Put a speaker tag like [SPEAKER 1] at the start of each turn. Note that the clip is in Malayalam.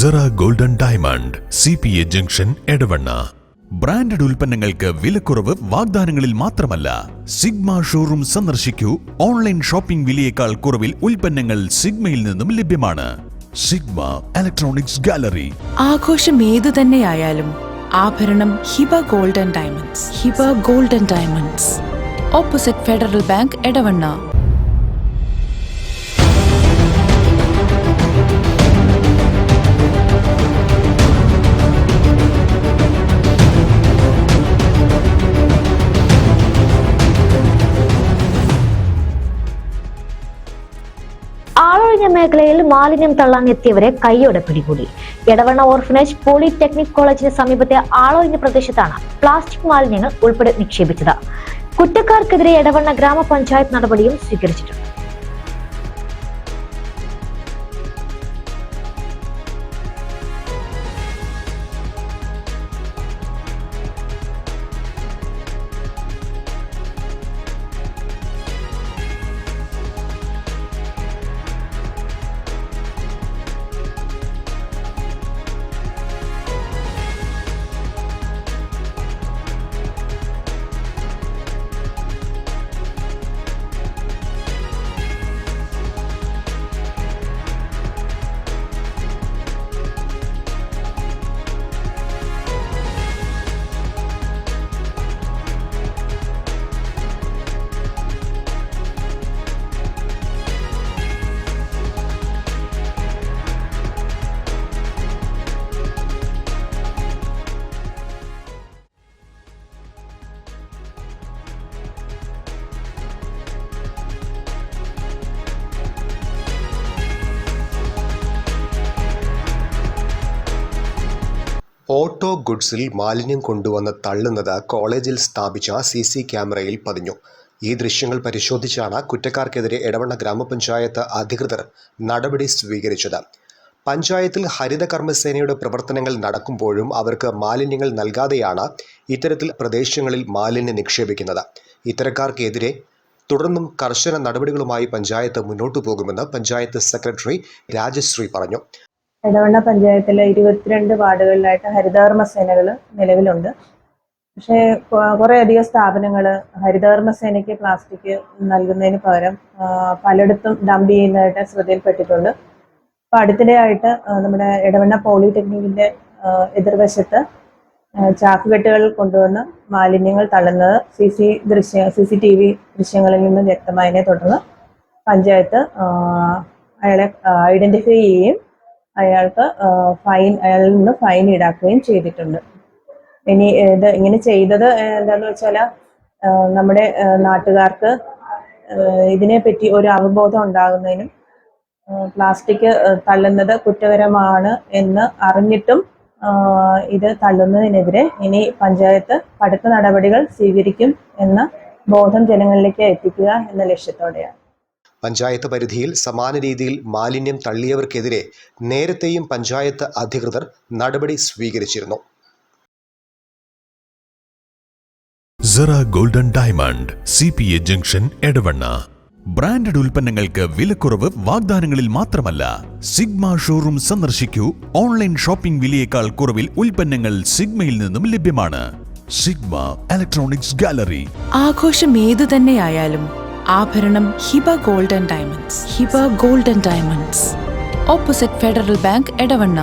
[SPEAKER 1] Cera golden diamond CPA junction Edavanna. Branded ഉൽപ്പന്നങ്ങൾക്ക് വിലക്കുറവ് വാഗ്ദാനങ്ങളിൽ മാത്രമല്ല, സിഗ്മ ഷോറൂം സന്ദർശിക്കൂ. ഓൺലൈൻ ഷോപ്പിംഗ് വിലയേക്കാൾ കുറവിൽ ഉൽപ്പന്നങ്ങൾ സിഗ്മയിൽ നിന്നും ലഭ്യമാണ്. Sigma electronics gallery.
[SPEAKER 2] ആഘോഷം ഏതു തന്നെയായാലും ആഭരണം Hiba golden diamonds. Hiba golden diamonds, opposite federal bank, Edavanna.
[SPEAKER 3] ആളൊഴിഞ്ഞ മേഖലയിൽ മാലിന്യം തള്ളാൻ എത്തിയവരെ കൈയോടെ പിടികൂടി. എടവണ്ണ ഓർഫനേജ് പോളിടെക്നിക് കോളേജിന് സമീപത്തെ ആളൊഴിഞ്ഞ പ്രദേശത്താണ് പ്ലാസ്റ്റിക് മാലിന്യങ്ങൾ ഉൾപ്പെടെ നിക്ഷേപിച്ചത്. കുറ്റക്കാർക്കെതിരെ എടവണ്ണ ഗ്രാമപഞ്ചായത്ത് നടപടിയും സ്വീകരിച്ചിട്ടുണ്ട്.
[SPEAKER 4] ഓട്ടോ ഗുഡ്സിൽ മാലിന്യം കൊണ്ടുവന്ന് തള്ളുന്നത് കോളേജിൽ സ്ഥാപിച്ച CC ക്യാമറയിൽ പതിഞ്ഞു. ഈ ദൃശ്യങ്ങൾ പരിശോധിച്ചാണ് കുറ്റക്കാർക്കെതിരെ എടവണ്ണ ഗ്രാമപഞ്ചായത്ത് അധികൃതർ നടപടി സ്വീകരിച്ചത്. പഞ്ചായത്തിൽ ഹരിത കർമ്മസേനയുടെ പ്രവർത്തനങ്ങൾ നടക്കുമ്പോഴും അവർക്ക് മാലിന്യങ്ങൾ നൽകാതെയാണ് ഇത്തരത്തിൽ പ്രദേശങ്ങളിൽ മാലിന്യം നിക്ഷേപിക്കുന്നത്. ഇത്തരക്കാർക്കെതിരെ തുടർന്നും കർശന നടപടികളുമായി പഞ്ചായത്ത് മുന്നോട്ടു പോകുമെന്ന് പഞ്ചായത്ത് സെക്രട്ടറി രാജശ്രീ പറഞ്ഞു.
[SPEAKER 5] എടവണ്ണ പഞ്ചായത്തിലെ 22 വാർഡുകളിലായിട്ട് ഹരിതകർമ്മസേനകൾ നിലവിലുണ്ട്. പക്ഷേ കുറേയധികം സ്ഥാപനങ്ങൾ ഹരിതകർമ്മസേനയ്ക്ക് പ്ലാസ്റ്റിക് നൽകുന്നതിന് പകരം പലയിടത്തും ഡംപ് ചെയ്യുന്നതായിട്ട് ശ്രദ്ധയിൽപ്പെട്ടിട്ടുണ്ട്. അപ്പോൾ അടുത്തിടെയായിട്ട് നമ്മുടെ എടവണ്ണ പോളിടെക്നിക്കിൻ്റെ എതിർവശത്ത് ചാക്കുകെട്ടുകൾ കൊണ്ടുവന്ന് മാലിന്യങ്ങൾ തള്ളുന്നത് CCTV ദൃശ്യങ്ങളിൽ നിന്ന് വ്യക്തമായതിനെ തുടർന്ന് പഞ്ചായത്ത് അയാളെ ഐഡൻറ്റിഫൈ ചെയ്യുകയും അയാളിൽ നിന്ന് ഫൈൻ ഈടാക്കുകയും ചെയ്തിട്ടുണ്ട്. ഇനി ഇത് ഇങ്ങനെ ചെയ്തത് എന്താണെന്ന് വെച്ചാൽ നമ്മുടെ നാട്ടുകാർക്ക് ഇതിനെപ്പറ്റി ഒരു അവബോധം ഉണ്ടാകുന്നതിനും പ്ലാസ്റ്റിക് തള്ളുന്നത് കുറ്റകരമാണ് എന്ന് അറിഞ്ഞിട്ടും ഇത് തള്ളുന്നതിനെതിരെ ഇനി പഞ്ചായത്ത് കടുത്ത നടപടികൾ സ്വീകരിക്കും എന്ന ബോധം ജനങ്ങളിലേക്ക് എത്തിക്കുക എന്ന ലക്ഷ്യത്തോടെയാണ്.
[SPEAKER 4] പഞ്ചായത്ത് പരിധിയിൽ സമാന രീതിയിൽ മാലിന്യം തള്ളിയവർക്കെതിരെ നേരത്തെയും പഞ്ചായത്ത് അധികൃതർ നടപടി സ്വീകരിച്ചിരുന്നു.
[SPEAKER 1] Sera golden diamond CPA junction Edavanna. Branded ഉൽപ്പന്നങ്ങൾക്ക് വിലക്കുറവ് വാഗ്ദാനങ്ങളിൽ മാത്രമല്ല, സിഗ്മ ഷോറൂം സന്ദർശിക്കൂ. ഓൺലൈൻ ഷോപ്പിംഗ് വിലയേക്കാൾ കുറവിൽ ഉൽപ്പന്നങ്ങൾ സിഗ്മയിൽ നിന്നും ലഭ്യമാണ്. Sigma electronics gallery.
[SPEAKER 2] ആഘോഷം ഏതു തന്നെയായാലും ആഭരണം Hiba golden diamonds. Hiba golden diamonds, opposite federal bank, Edavanna.